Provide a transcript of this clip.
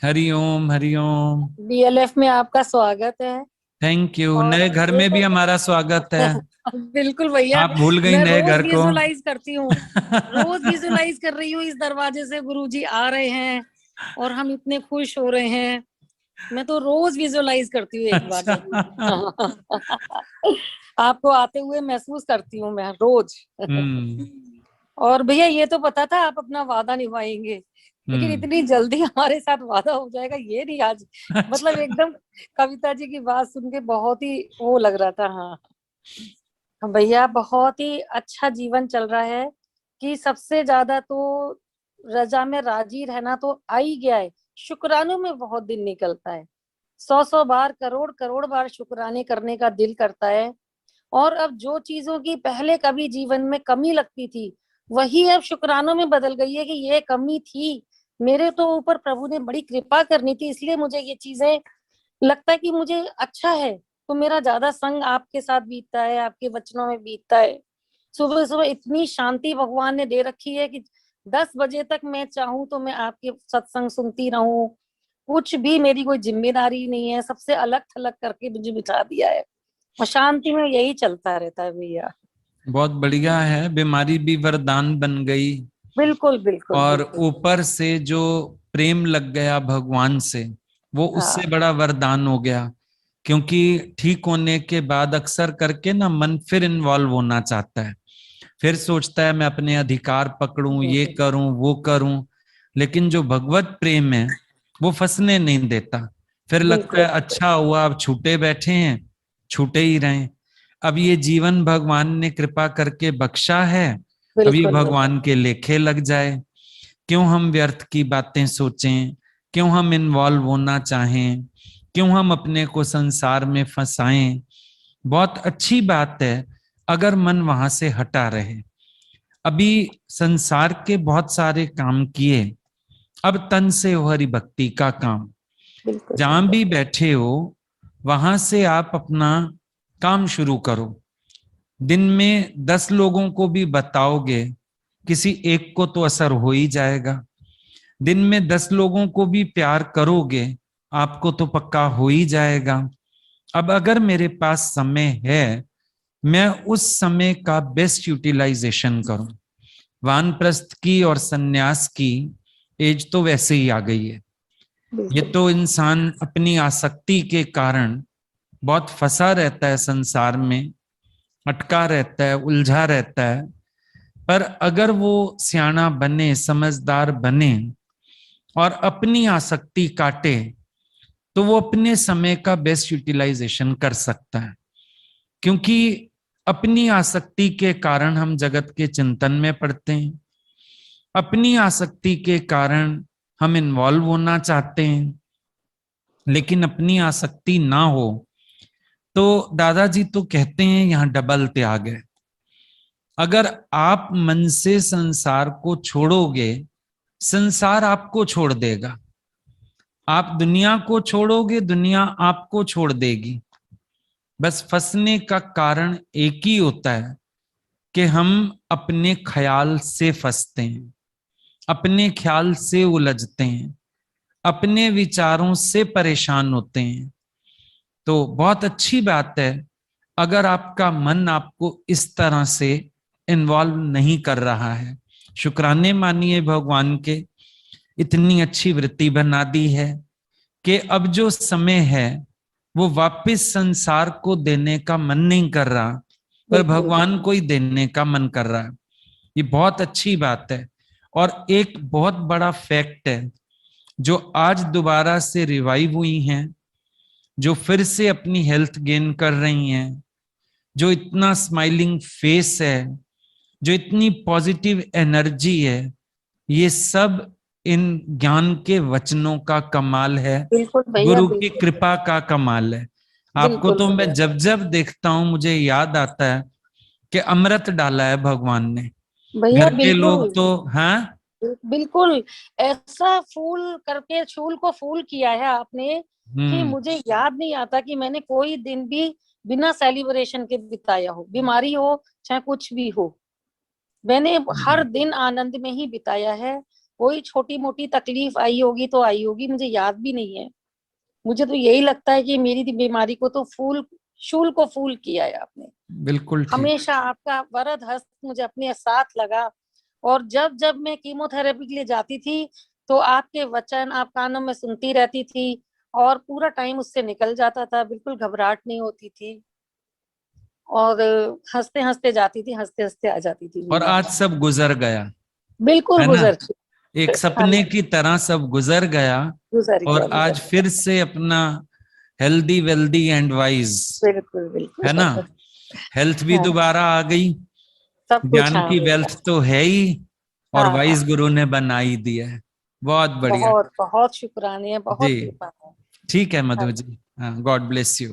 हरि ओम हरि ओम। DLF में आपका स्वागत है। Thank you. और नए घर ये में भी तो हमारा स्वागत है। बिल्कुल भैया। आप भूल गई मैं नए रोज घर को। विजुलाइज करती हूँ, रोज विजुलाइज कर रही हूँ, इस दरवाजे से गुरुजी आ रहे हैं और हम इतने खुश हो रहे हैं। मैं तो रोज विजुलाइज करती हूँ, एक बार अच्छा। जरूर आपको आते हुए महसूस करती हूँ मैं रोज। हम्म। और भैया ये तो पता था आप अपना वादा निभाएंगे, लेकिन हम्म। इतनी जल्दी हमारे साथ वादा हो जाएगा ये नहीं आज। मतलब अच्छा। एकदम कविता जी की बात सुन के बहुत ही वो लग रहा था। हाँ भैया, बहुत ही अच्छा जीवन चल रहा है कि सबसे ज्यादा तो रजा में राजी रहना तो आ ही गया है। शुक्रानों में बहुत दिन निकलता है, सौ सौ बार, करोड़ करोड़ बार शुक्राने करने का दिल करता है। और अब जो चीजों की पहले कभी जीवन में कमी लगती थी, वही अब शुक्रानों में बदल गई है कि ये कमी थी, मेरे तो ऊपर प्रभु ने बड़ी कृपा करनी थी, इसलिए मुझे ये चीजें लगता है कि मुझे अच्छा है। तो मेरा ज्यादा संग आपके साथ बीतता है, आपके वचनों में बीतता है। सुबह सुबह इतनी शांति भगवान ने दे रखी है कि 10 बजे तक मैं चाहूं तो मैं आपके सत्संग सुनती रहूं। कुछ भी मेरी कोई जिम्मेदारी नहीं है, सबसे अलग थलग करके मुझे बिठा दिया है और शांति में यही चलता रहता है भैया। बहुत बढ़िया है। बीमारी भी वरदान बन गई। बिल्कुल बिल्कुल और बिल्कुल। ऊपर से जो प्रेम लग गया भगवान से, वो उससे हाँ बड़ा वरदान हो गया। क्योंकि ठीक होने के बाद अक्सर करके ना मन फिर इन्वॉल्व होना चाहता है। फिर सोचता है मैं अपने अधिकार पकड़ूं, ये करूं, वो करूं। लेकिन जो भगवत प्रेम है वो फंसने नहीं देता। फिर लगता है बिल्कुल अच्छा हुआ, अब छूटे बैठे हैं, छूटे ही रहें। अब ये जीवन भगवान ने कृपा करके बख्शा है, अब ये बिल्कुल बिल्कुल। भगवान के लेखे लग जाए। क्यों हम व्यर्थ की बातें सोचें, क्यों हम इन्वॉल्व होना चाहें, क्यों हम अपने को संसार में फंसाएं। बहुत अच्छी बात है अगर मन वहां से हटा रहे। अभी संसार के बहुत सारे काम किए, अब तन से हो हरि भक्ति का काम। बिल्कुल जहां भी बैठे हो वहां से आप अपना काम शुरू करो। दिन में 10 लोगों को भी बताओगे, किसी एक को तो असर हो ही जाएगा। दिन में 10 लोगों को भी प्यार करोगे, आपको तो पक्का हो ही जाएगा। अब अगर मेरे पास समय है, मैं उस समय का बेस्ट यूटिलाइजेशन करूं। वानप्रस्थ की और सन्यास की एज तो वैसे ही आ गई है। ये बिल्कुल। तो इंसान अपनी आसक्ति के कारण बहुत फंसा रहता है संसार में, अटका रहता है, उलझा रहता है। पर अगर वो सियाना बने, समझदार बने और अपनी आसक्ति काटे, तो वो अपने समय का बेस्ट यूटिलाइजेशन कर सकता है। क्योंकि अपनी आसक्ति के कारण हम जगत के चिंतन में पड़ते हैं। अपनी आसक्ति के कारण हम इन्वॉल्व होना चाहते हैं। लेकिन अपनी आसक्ति ना हो तो दादाजी तो कहते हैं यहां डबल त्याग है। अगर आप मन से संसार को छोड़ोगे, संसार आपको छोड़ देगा। आप दुनिया को छोड़ोगे, दुनिया आपको छोड़ देगी। बस फंसने का कारण एक ही होता है कि हम अपने ख्याल से फंसते हैं, अपने ख्याल से उलझते हैं, अपने विचारों से परेशान होते हैं। तो बहुत अच्छी बात है अगर आपका मन आपको इस तरह से इन्वॉल्व नहीं कर रहा है। शुक्राने मानिए भगवान के, इतनी अच्छी वृत्ति बना दी है कि अब जो समय है वो वापस संसार को देने का मन नहीं कर रहा, पर बिल्कुल भगवान को ही देने का मन कर रहा है। ये बहुत अच्छी बात है। और एक बहुत बड़ा फैक्ट है, जो आज दोबारा से रिवाइव हुई हैं, जो फिर से अपनी हेल्थ गेन कर रही हैं, जो इतना स्माइलिंग फेस है, जो इतनी पॉजिटिव एनर्जी है, ये सब इन ज्ञान के वचनों का कमाल है, बिल्कुल भैया। गुरु की बिल्कुल कृपा का कमाल है। आपको बिल्कुल तो मैं भैया। जब जब देखता हूं मुझे याद आता है कि अमृत डाला है भगवान ने। भैया घर के बिल्कुल लोग तो हाँ। बिल्कुल ऐसा फूल करके चूल को फूल किया है आपने कि हम्म। मुझे याद नहीं आता कि मैंने कोई दिन भी बिना सेलिब्रेशन के बिताया हो, बीमारी हो चाहे कुछ भी हो। मैंने हर दिन आनंद में ही बिताया है। कोई छोटी मोटी तकलीफ आई होगी तो आई होगी, मुझे याद भी नहीं है। मुझे तो यही लगता है कि मेरी बीमारी को तो शूल को फूल किया है आपने। बिल्कुल ठीक। हमेशा आपका वरद हस्त मुझे अपने साथ लगा, और जब जब मैं कीमोथेरेपी के लिए जाती थी तो आपके वचन आप कानों में सुनती रहती थी, और पूरा टाइम उससे निकल जाता था, बिल्कुल घबराहट नहीं होती थी, और हंसते हंसते जाती थी, हंसते हंसते आ जाती थी और मैं आज वापस। सब गुजर गया, बिल्कुल है ना? गुजर चुकी। एक हाँ, सपने की तरह सब गुजर गया, गुजर और गया, गुजर आज गया। फिर से अपना हेल्दी वेल्दी एंड वाइज, बिल्कुल बिल्कुल। है ना? हेल्थ भी हाँ, दोबारा आ गई, सब कुछ, ज्ञान हाँ की भैया। वेल्थ तो है ही, और हाँ हाँ, वाइस गुरु ने बना ही दिया है। बहुत बढ़िया। बहुत बहुत शुक्राने, जी, बहुत कृपा है। ठीक है हाँ मधु जी, हाँ, गॉड ब्लेस यू।